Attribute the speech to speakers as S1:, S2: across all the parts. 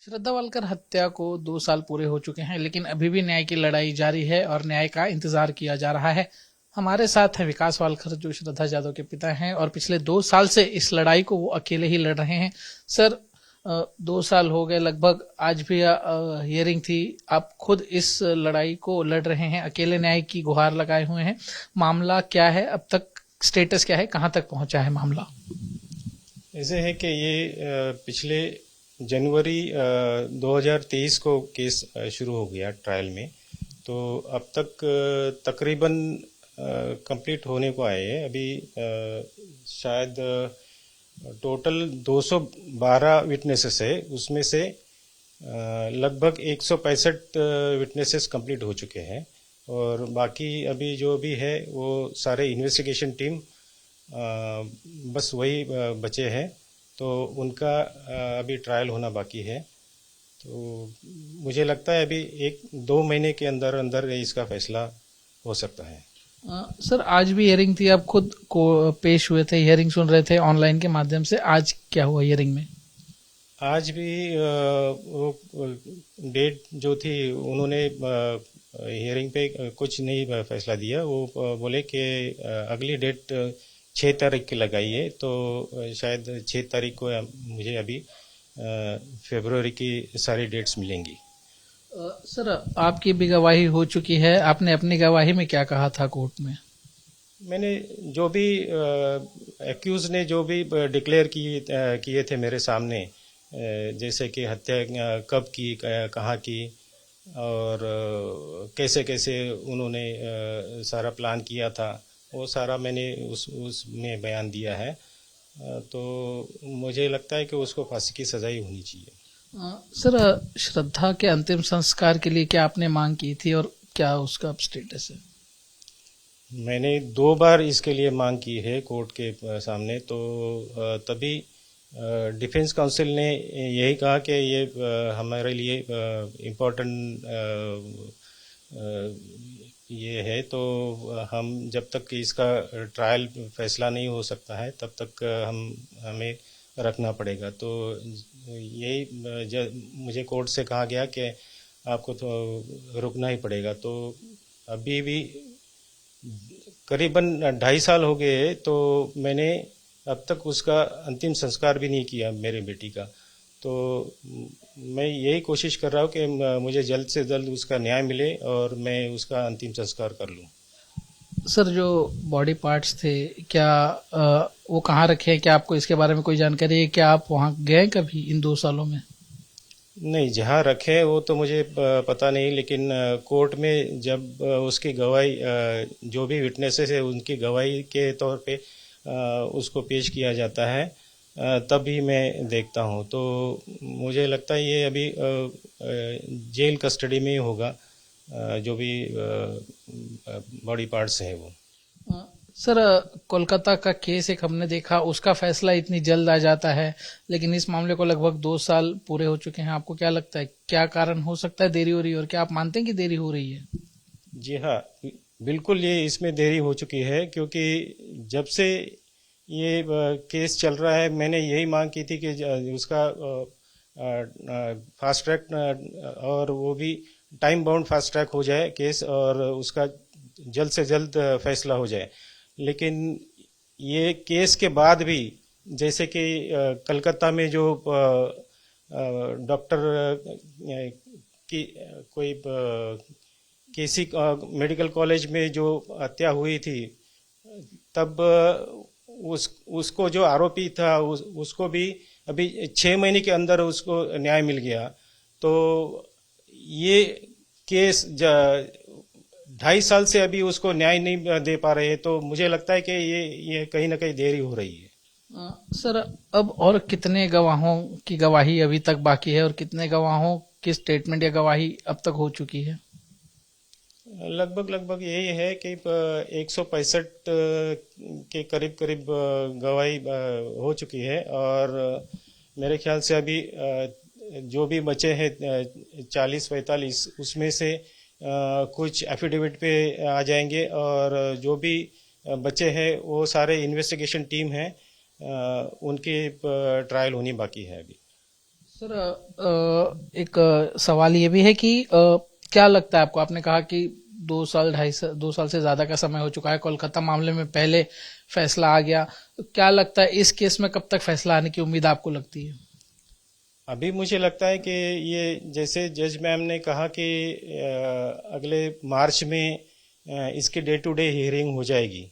S1: श्रद्धा Walker हत्या को 2 साल पूरे हो चुके हैं, लेकिन अभी भी न्याय की लड़ाई जारी है और न्याय का इंतजार किया जा रहा है। हमारे साथ है विकास वालकर, जो श्रद्धा जाधव के पिता हैं और पिछले 2 साल से इस लड़ाई को वो अकेले ही लड़ रहे हैं। सर, 2 साल हो गए लगभग, आज भी हियरिंग थी। आप खुद इस लड़ाई को लड़ रहे हैं, अकेले न्याय की गुहार लगाए हुए हैं। मामला क्या है अब तक, स्टेटस क्या है, कहां तक पहुंचा है मामला?
S2: ऐसे है कि ये पिछले जनवरी 2023 को केस शुरू हो गया ट्रायल में। तो अब तक तकरीबन कंप्लीट होने को आए हैं। अभी शायद टोटल 212 विटनेसेस है, उसमें से लगभग 165 विटनेसेस कंप्लीट हो चुके हैं। और बाकी अभी जो भी है वो सारे इन्वेस्टिगेशन टीम बस वही बचे हैं, तो उनका अभी ट्रायल होना बाकी है। तो मुझे लगता है अभी 1-2 महीने के अंदर अंदर इसका फैसला हो सकता है।
S1: सर, आज भी हियरिंग थी, आप खुद को पेश हुए थे, हियरिंग सुन रहे थे ऑनलाइन के माध्यम से। आज क्या हुआ हियरिंग में?
S2: आज भी वो डेट जो थी, उन्होंने हियरिंग पे कुछ नहीं फैसला दिया। वो बोले कि अगली डेट 6 तारीख की लगाई है, तो शायद 6 तारीख को मुझे अभी फरवरी की सारी डेट्स मिलेंगी।
S1: सर, आपकी भी गवाही हो चुकी है, आपने अपनी गवाही में क्या कहा था कोर्ट में?
S2: मैंने जो भी एक्यूज ने जो भी डिक्लेयर किए थे मेरे सामने, जैसे कि हत्या कब की, कहाँ की, और कैसे कैसे उन्होंने सारा प्लान किया था, वो सारा मैंने उसमें बयान दिया है। तो मुझे लगता है कि उसको फांसी की सज़ा ही होनी चाहिए।
S1: सर, श्रद्धा के अंतिम संस्कार के लिए क्या आपने मांग की थी और क्या उसका अब स्टेटस है?
S2: मैंने 2 बार इसके लिए मांग की है कोर्ट के सामने। तो तभी डिफेंस काउंसिल ने यही कहा कि ये हमारे लिए इम्पोर्टेंट ये है, तो हम जब तक इसका ट्रायल फैसला नहीं हो सकता है तब तक हमें रखना पड़ेगा। तो यही मुझे कोर्ट से कहा गया कि आपको तो रुकना ही पड़ेगा। तो अभी भी करीबन 2.5 साल हो गए, तो मैंने अब तक उसका अंतिम संस्कार भी नहीं किया मेरी बेटी का। तो मैं यही कोशिश कर रहा हूँ कि मुझे जल्द से जल्द उसका न्याय मिले और मैं उसका अंतिम संस्कार कर लूँ।
S1: सर, जो बॉडी पार्ट्स थे, क्या वो कहाँ रखे हैं? क्या आपको इसके बारे में कोई जानकारी है? क्या आप वहाँ गए कभी इन 2 सालों में?
S2: नहीं, जहाँ रखे वो तो मुझे पता नहीं, लेकिन कोर्ट में जब उसकी गवाही, जो भी विटनेसेस है उनकी गवाही के तौर पे उसको पेश किया जाता है, तभी मैं देखता हूँ। तो मुझे लगता है ये अभी जेल कस्टडी में ही होगा, जो भी बॉडी पार्ट्स हैं वो।
S1: सर, कोलकाता का केस एक हमने देखा, उसका फैसला इतनी जल्द आ जाता है, लेकिन इस मामले को लगभग 2 साल पूरे हो चुके हैं। आपको क्या लगता है, क्या कारण हो सकता है देरी हो रही है, और क्या आप मानते हैं कि देरी हो रही है?
S2: जी हाँ, बिल्कुल ये इसमें देरी हो चुकी है, क्योंकि जब से ये केस चल रहा है मैंने यही मांग की थी कि उसका फास्ट ट्रैक और वो भी टाइम बाउंड फास्ट ट्रैक हो जाए केस, और उसका जल्द से जल्द फैसला हो जाए। लेकिन ये केस के बाद भी, जैसे कि कलकत्ता में जो डॉक्टर की कोई केसी मेडिकल कॉलेज में जो हत्या हुई थी, तब उसको जो आरोपी था उसको भी अभी 6 महीने के अंदर उसको न्याय मिल गया। तो ये केस 2.5 साल से अभी उसको न्याय नहीं दे पा रहे, तो मुझे लगता है कि ये कहीं ना कहीं देरी हो रही है।
S1: सर, अब और कितने गवाहों की गवाही अभी तक बाकी है, और कितने गवाहों की स्टेटमेंट या गवाही अब तक हो चुकी है?
S2: लगभग लगभग यही है कि 165 के करीब करीब गवाही हो चुकी है। और मेरे ख्याल से अभी जो भी बचे हैं 40-45, उसमें से कुछ एफिडेविट पे आ जाएंगे, और जो भी बचे हैं वो सारे इन्वेस्टिगेशन टीम हैं, उनकी ट्रायल होनी बाकी है अभी।
S1: सर एक सवाल ये भी है कि क्या लगता है आपको, आपने कहा कि 2 साल 2.5 साल 2 साल से ज्यादा का समय हो चुका है, कोलकाता मामले में पहले फैसला आ गया, तो क्या लगता है इस केस में कब तक फैसला आने की उम्मीद आपको लगती है?
S2: अभी मुझे लगता है कि ये जैसे जज मैम ने कहा कि अगले मार्च में इसकी डे टू डे हियरिंग हो जाएगी,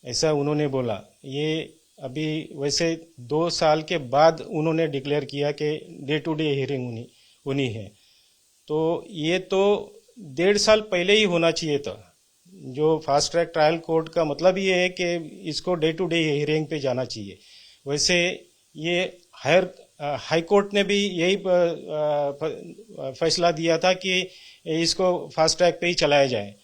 S2: ऐसा उन्होंने बोला। ये अभी वैसे 2 साल के बाद उन्होंने डिक्लेयर किया कि डे टू डे हियरिंग होनी है। तो ये तो 1.5 साल पहले ही होना चाहिए था। जो फास्ट ट्रैक ट्रायल कोर्ट का मतलब ये है कि इसको डे टू डे हियरिंग पे जाना चाहिए। वैसे ये हाई कोर्ट ने भी यही फैसला दिया था कि इसको फास्ट ट्रैक पे ही चलाया जाए।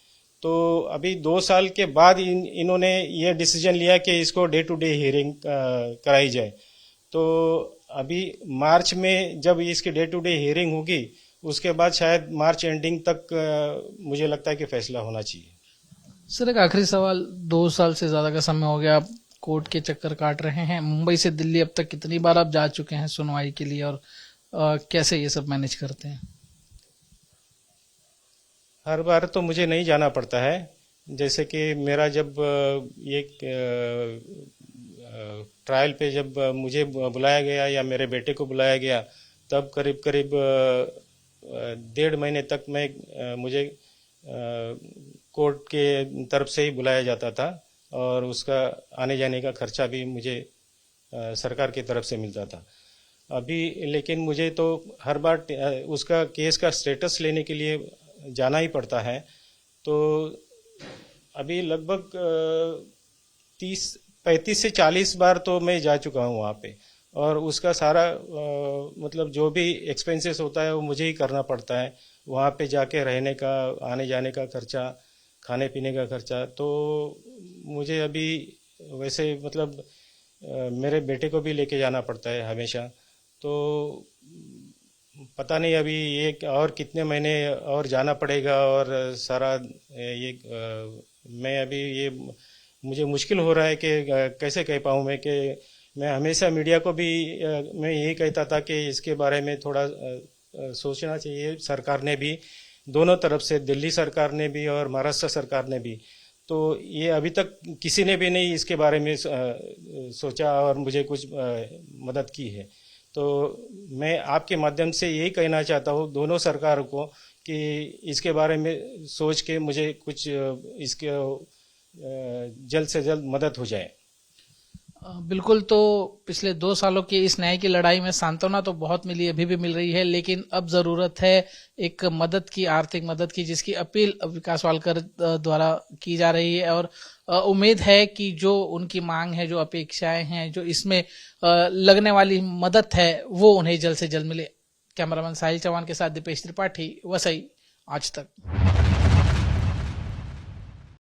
S2: तो अभी 2 साल के बाद इन्होंने ये डिसीजन लिया कि इसको डे टू डे हियरिंग कराई जाए। तो अभी मार्च में जब इसकी डे टू डे हियरिंग होगी, उसके बाद शायद मार्च एंडिंग तक मुझे लगता है कि फैसला होना चाहिए।
S1: सर एक आखिरी सवाल, 2 साल से ज्यादा का समय हो गया, आप कोर्ट के चक्कर काट रहे हैं, मुंबई से दिल्ली अब तक कितनी बार आप जा चुके हैं सुनवाई के लिए, और कैसे ये सब मैनेज करते हैं?
S2: हर बार तो मुझे नहीं जाना पड़ता है। जैसे कि मेरा जब ये ट्रायल पे जब मुझे बुलाया गया या मेरे बेटे को बुलाया गया, तब करीब करीब 1.5 महीने तक मुझे कोर्ट के तरफ से ही बुलाया जाता था, और उसका आने जाने का खर्चा भी मुझे सरकार की तरफ से मिलता था। अभी लेकिन मुझे तो हर बार उसका केस का स्टेटस लेने के लिए जाना ही पड़ता है। तो अभी लगभग 35 से 40 बार तो मैं जा चुका हूँ वहाँ पे, और उसका सारा मतलब जो भी एक्सपेंसेस होता है वो मुझे ही करना पड़ता है। वहाँ पे जाके रहने का, आने जाने का खर्चा, खाने पीने का खर्चा। तो मुझे अभी वैसे मतलब मेरे बेटे को भी लेके जाना पड़ता है हमेशा। तो पता नहीं अभी ये और कितने महीने और जाना पड़ेगा, और सारा ये मैं अभी ये मुझे मुश्किल हो रहा है कि कैसे कह पाऊँ मैं कि मैं हमेशा मीडिया को भी मैं यही कहता था कि इसके बारे में थोड़ा सोचना चाहिए। सरकार ने भी, दोनों तरफ से, दिल्ली सरकार ने भी और महाराष्ट्र सरकार ने भी, तो ये अभी तक किसी ने भी नहीं इसके बारे में सोचा और मुझे कुछ मदद की है। तो मैं आपके माध्यम से यही कहना चाहता हूँ दोनों सरकारों को कि इसके बारे में सोच के मुझे कुछ इसके जल्द से जल्द मदद हो जाए।
S1: बिल्कुल। तो पिछले 2 सालों की इस न्याय की लड़ाई में सांत्वना तो बहुत मिली, अभी भी मिल रही है, लेकिन अब जरूरत है एक मदद की, आर्थिक मदद की, जिसकी अपील विकास वालकर द्वारा की जा रही है। और उम्मीद है कि जो उनकी मांग है, जो अपेक्षाएं हैं, जो इसमें लगने वाली मदद है, वो उन्हें जल्द से जल्द मिले। कैमरामैन साहिल चौहान के साथ दीपेश त्रिपाठी, वसई, आज तक।